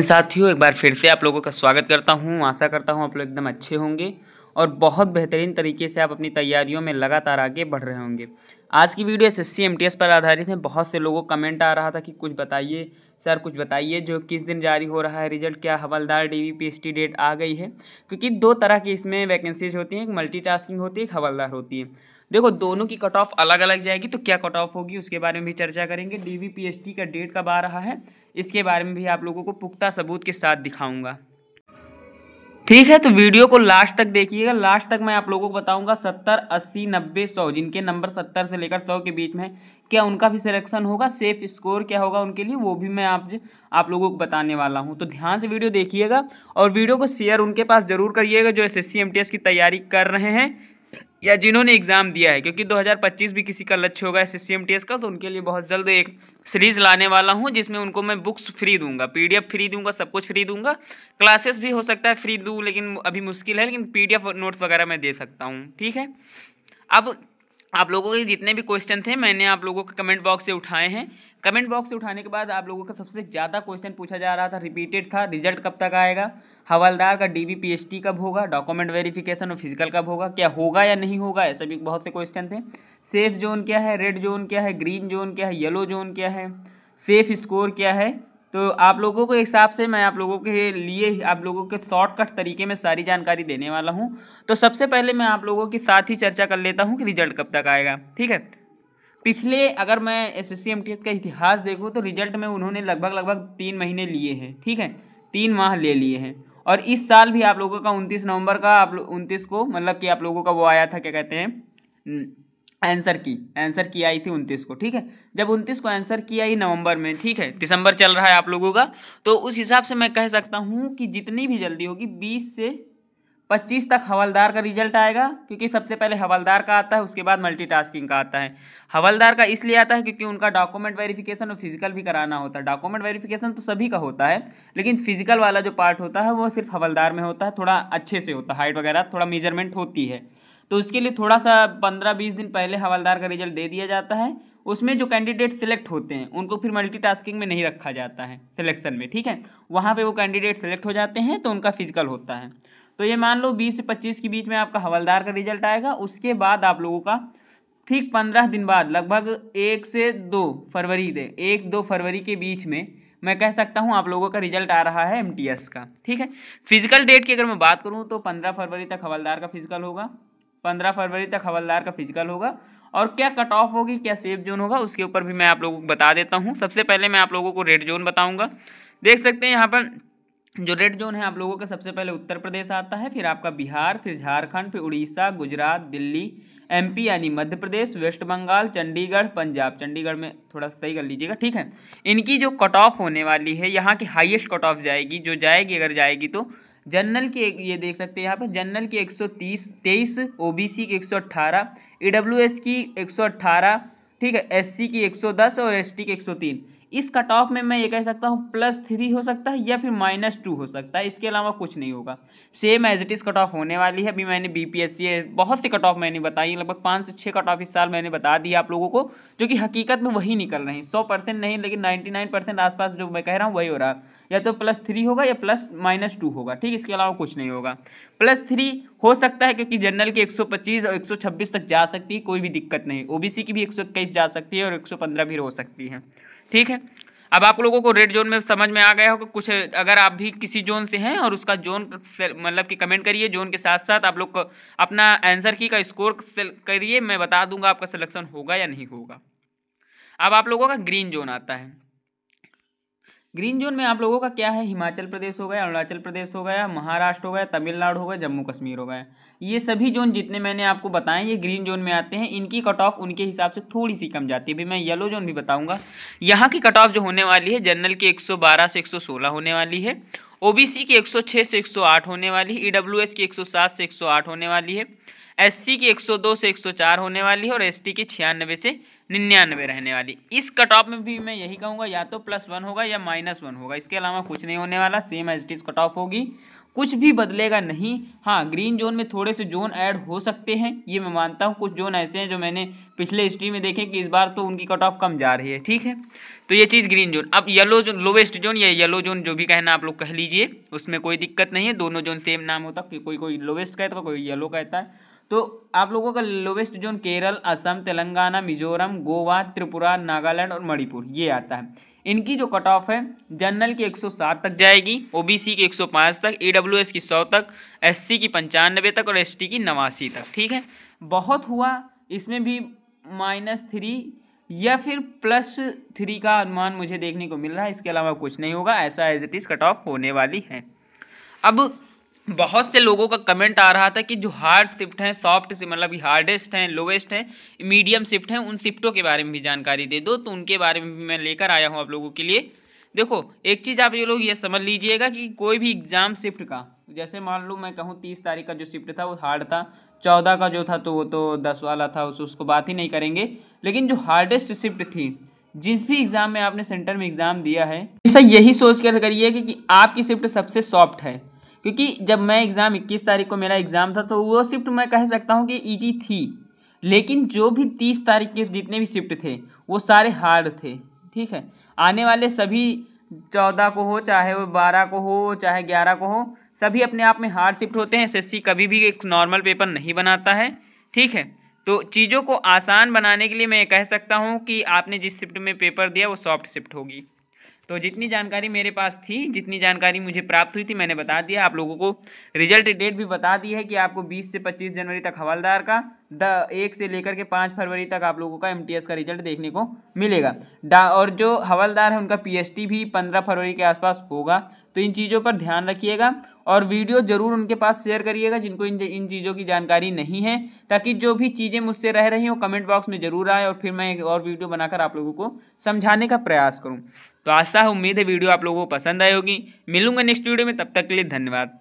साथियों, एक बार फिर से आप लोगों का स्वागत करता हूं। आशा करता हूं आप लोग एकदम अच्छे होंगे और बहुत बेहतरीन तरीके से आप अपनी तैयारियों में लगातार आगे बढ़ रहे होंगे। आज की वीडियो एसएससी एमटीएस पर आधारित है। बहुत से लोगों का कमेंट आ रहा था कि कुछ बताइए सर, कुछ बताइए जो किस दिन जारी हो रहा है रिजल्ट, क्या हवलदार डीवी पीएसटी डेट आ गई है? क्योंकि दो तरह की इसमें वैकेंसीज होती हैं, एक मल्टीटास्किंग होती है, एक हवलदार होती है। देखो, दोनों की कट ऑफ अलग अलग जाएगी, तो क्या कट ऑफ होगी उसके बारे में भी चर्चा करेंगे। डीवी पीएसटी का डेट कब आ रहा है इसके बारे में भी आप लोगों को पुख्ता सबूत के साथ दिखाऊंगा। ठीक है, तो वीडियो को लास्ट तक देखिएगा। लास्ट तक मैं आप लोगों को बताऊंगा 70, 80, 90, 100 जिनके नंबर 70 से लेकर 100 के बीच में है, क्या उनका भी सिलेक्शन होगा, सेफ स्कोर क्या होगा उनके लिए, वो भी मैं आप लोगों को बताने वाला हूं। तो ध्यान से वीडियो देखिएगा और वीडियो को शेयर उनके पास जरूर करिएगा जो एसएससी एमटीएस की तैयारी कर रहे हैं या जिन्होंने एग्ज़ाम दिया है, क्योंकि 2025 भी किसी का लक्ष्य होगा एसएससी एमटीएस का। तो उनके लिए बहुत जल्द एक सीरीज़ लाने वाला हूं जिसमें उनको मैं बुक्स फ्री दूंगा, पीडीएफ फ्री दूंगा, सब कुछ फ्री दूंगा। क्लासेस भी हो सकता है फ्री दूं, लेकिन अभी मुश्किल है, लेकिन पीडीएफ नोट्स वगैरह मैं दे सकता हूं। ठीक है, अब आप लोगों के जितने भी क्वेश्चन थे मैंने आप लोगों के कमेंट बॉक्स से उठाए हैं। कमेंट बॉक्स से उठाने के बाद आप लोगों का सबसे ज़्यादा क्वेश्चन पूछा जा रहा था, रिपीटेड था, रिजल्ट कब तक आएगा, हवलदार का डीवी पीएसटी कब होगा, डॉक्यूमेंट वेरिफिकेशन और फिजिकल कब होगा, क्या होगा या नहीं होगा, ऐसे भी बहुत से क्वेश्चन थे। सेफ जोन क्या है, रेड जोन क्या है, ग्रीन जोन क्या है, येलो जोन क्या है, सेफ स्कोर क्या है। तो आप लोगों के हिसाब से मैं आप लोगों के लिए आप लोगों के शॉर्टकट तरीके में सारी जानकारी देने वाला हूं। तो सबसे पहले मैं आप लोगों के साथ ही चर्चा कर लेता हूं कि रिजल्ट कब तक आएगा। ठीक है, पिछले अगर मैं एसएससी एमटीएस का इतिहास देखूं तो रिजल्ट में उन्होंने लगभग 3 महीने लिए हैं। ठीक है, 3 माह ले लिए हैं। और इस साल भी आप लोगों का 29 नवंबर का 29 को मतलब कि आप लोगों का वो आया था, क्या कहते हैं, आंसर की आई थी 29 को। ठीक है, जब 29 को आंसर की आई नवंबर में, ठीक है, दिसंबर चल रहा है आप लोगों का, तो उस हिसाब से मैं कह सकता हूँ कि जितनी भी जल्दी होगी 20 से 25 तक हवलदार का रिजल्ट आएगा। क्योंकि सबसे पहले हवलदार का आता है, उसके बाद मल्टीटास्किंग का आता है। हवलदार का इसलिए आता है क्योंकि उनका डॉक्यूमेंट वेरिफिकेशन और फिजिकल भी कराना होता है। डॉक्यूमेंट वेरिफिकेशन तो सभी का होता है, लेकिन फिजिकल वाला जो पार्ट होता है वो सिर्फ हवलदार में होता है, थोड़ा अच्छे से होता है, हाइट वगैरह थोड़ा मेजरमेंट होती है। तो उसके लिए थोड़ा सा 15-20 दिन पहले हवलदार का रिजल्ट दे दिया जाता है। उसमें जो कैंडिडेट सिलेक्ट होते हैं उनको फिर मल्टीटास्किंग में नहीं रखा जाता है सिलेक्शन में। ठीक है, वहाँ पे वो कैंडिडेट सिलेक्ट हो जाते हैं तो उनका फिजिकल होता है। तो ये मान लो 20 से 25 के बीच में आपका हवलदार का रिजल्ट आएगा। उसके बाद आप लोगों का ठीक 15 दिन बाद, लगभग 1 से 2 फरवरी 1-2 फरवरी के बीच में मैं कह सकता हूँ आप लोगों का रिजल्ट आ रहा है एमटीएस का। ठीक है, फिजिकल डेट की अगर मैं बात करूँ तो 15 फरवरी तक हवलदार का फिजिकल होगा। 15 फरवरी तक हवलदार का फिजिकल होगा। और क्या कट ऑफ होगी, क्या सेफ जोन होगा, उसके ऊपर भी मैं आप लोगों को बता देता हूँ। सबसे पहले मैं आप लोगों को रेड जोन बताऊँगा। देख सकते हैं यहाँ पर जो रेड जोन है आप लोगों का, सबसे पहले उत्तर प्रदेश आता है, फिर आपका बिहार, फिर झारखंड, फिर उड़ीसा, गुजरात, दिल्ली, एमपी यानी मध्य प्रदेश, वेस्ट बंगाल, चंडीगढ़, पंजाब। चंडीगढ़ में थोड़ा सही कर लीजिएगा। ठीक है, इनकी जो कट ऑफ होने वाली है, यहाँ की हाईएस्ट कट ऑफ जाएगी, जो जाएगी अगर जाएगी तो जनरल की ये देख सकते हैं यहाँ पर, जनरल की 123, ओबीसी की 118, ईडब्ल्यूएस की 118, ठीक है, एससी की 110 और एसटी की 103। इस कट ऑफ में मैं ये कह सकता हूँ +3 हो सकता है या फिर -2 हो सकता है, इसके अलावा कुछ नहीं होगा। Same as it is cut off होने वाली है। अभी मैंने बीपीएससी बहुत सी कट ऑफ मैंने बताई, लगभग 5 से 6 कट ऑफ इस साल मैंने बता दी आप लोगों को, जो कि हकीकत में वही निकल रही हैं। 100% नहीं, लेकिन 99% आसपास जो मैं कह रहा हूँ वही हो रहा है। या तो +3 होगा या +-2 होगा। ठीक, इसके अलावा कुछ नहीं होगा। +3 हो सकता है क्योंकि जनरल की 125 और 126 तक जा सकती है, कोई भी दिक्कत नहीं। ओबीसी की भी 121 जा सकती है और 115 भी हो सकती है। ठीक है, अब आप लोगों को रेड जोन में समझ में आ गया होगा कुछ। अगर आप भी किसी जोन से हैं और उसका जोन मतलब कि कमेंट करिए, जोन के साथ साथ आप लोग को अपना आंसर की का स्कोर करिए, मैं बता दूंगा आपका सिलेक्शन होगा या नहीं होगा। अब आप लोगों का ग्रीन जोन आता है। ग्रीन जोन में आप लोगों का क्या है, हिमाचल प्रदेश हो गया, अरुणाचल प्रदेश हो गया, महाराष्ट्र हो गया, तमिलनाडु हो गया, जम्मू कश्मीर हो गया। ये सभी जोन जितने मैंने आपको बताएं ये ग्रीन जोन में आते हैं। इनकी कट ऑफ उनके हिसाब से थोड़ी सी कम जाती है। अभी मैं येलो जोन भी बताऊंगा। यहाँ की कट ऑफ जो होने वाली है, जनरल की 112 से 116 होने वाली है, ओबीसी की 106 से 108 होने वाली है, ईडब्ल्यूएस की 107 से 108 होने वाली है, एससी की 102 से 104 होने वाली है और एसटी की 96 से 99 रहने वाली। इस कट ऑफ में भी मैं यही कहूँगा, या तो +1 होगा या -1 होगा, इसके अलावा कुछ नहीं होने वाला। Same as it is cut off होगी, कुछ भी बदलेगा नहीं। हाँ, ग्रीन जोन में थोड़े से जोन ऐड हो सकते हैं, ये मैं मानता हूँ। कुछ जोन ऐसे हैं जो मैंने पिछले हिस्ट्री में देखे कि इस बार तो उनकी कट ऑफ कम जा रही है, ठीक है। तो ये चीज़ ग्रीन जोन। अब येलो जोन, लोवेस्ट जोन या येलो जोन, जो भी कहना आप लोग कह लीजिए, उसमें कोई दिक्कत नहीं है। दोनों जोन सेम नाम होता है, कोई लोवेस्ट कहता है, कोई येलो कहता है। तो आप लोगों का लोवेस्ट जोन केरल, असम, तेलंगाना, मिजोरम, गोवा, त्रिपुरा, नागालैंड और मणिपुर ये आता है। इनकी जो कट ऑफ है, जनरल की 107 तक जाएगी, ओबीसी की 105 तक, ईडब्ल्यूएस की 100 तक, एससी की 95 तक और एसटी की 89 तक, ठीक है। बहुत हुआ, इसमें भी -3 या फिर +3 का अनुमान मुझे देखने को मिल रहा है। इसके अलावा कुछ नहीं होगा, ऐसा as it is cut off होने वाली है। अब बहुत से लोगों का कमेंट आ रहा था कि जो हार्ड शिफ्ट हैं, सॉफ्ट से मतलब हार्डेस्ट हैं, लोवेस्ट हैं, मीडियम शिफ्ट हैं, उन शिफ्टों के बारे में भी जानकारी दे दो। तो उनके बारे में भी मैं लेकर आया हूँ आप लोगों के लिए। देखो, एक चीज़ आप ये लोग ये समझ लीजिएगा कि कोई भी एग्ज़ाम शिफ्ट का, जैसे मान लो मैं कहूँ 30 तारीख का जो शिफ्ट था वो हार्ड था, 14 का जो था तो वो तो 10 वाला था, उसको बात ही नहीं करेंगे। लेकिन जो हार्डेस्ट शिफ्ट थी, जिस भी एग्ज़ाम में आपने सेंटर में एग्ज़ाम दिया है, ऐसा यही सोच कर करिए कि आपकी शिफ्ट सबसे सॉफ्ट है। क्योंकि जब मैं एग्ज़ाम 21 तारीख को मेरा एग्ज़ाम था तो वो शिफ्ट मैं कह सकता हूँ कि ईजी थी। लेकिन जो भी 30 तारीख के जितने भी शिफ्ट थे वो सारे हार्ड थे, ठीक है। आने वाले सभी 14 को हो, चाहे वो 12 को हो, चाहे 11 को हो, सभी अपने आप में हार्ड शिफ्ट होते हैं। एसएससी कभी भी एक नॉर्मल पेपर नहीं बनाता है, ठीक है। तो चीज़ों को आसान बनाने के लिए मैं कह सकता हूँ कि आपने जिस शिफ्ट में पेपर दिया वो सॉफ्ट शिफ्ट होगी। तो जितनी जानकारी मेरे पास थी, जितनी जानकारी मुझे प्राप्त हुई थी, मैंने बता दिया आप लोगों को। रिजल्ट डेट भी बता दी है कि आपको 20 से 25 जनवरी तक हवलदार का, 1 से लेकर के 5 फरवरी तक आप लोगों का एमटीएस का रिजल्ट देखने को मिलेगा। और जो हवलदार है उनका पीएसटी भी 15 फरवरी के आसपास होगा। तो इन चीज़ों पर ध्यान रखिएगा और वीडियो ज़रूर उनके पास शेयर करिएगा जिनको इन चीज़ों की जानकारी नहीं है, ताकि जो भी चीज़ें मुझसे रह रही हो कमेंट बॉक्स में ज़रूर आए और फिर मैं एक और वीडियो बनाकर आप लोगों को समझाने का प्रयास करूं। तो आशा है, उम्मीद है वीडियो आप लोगों को पसंद आई होगी। मिलूंगा नेक्स्ट वीडियो में, तब तक के लिए धन्यवाद।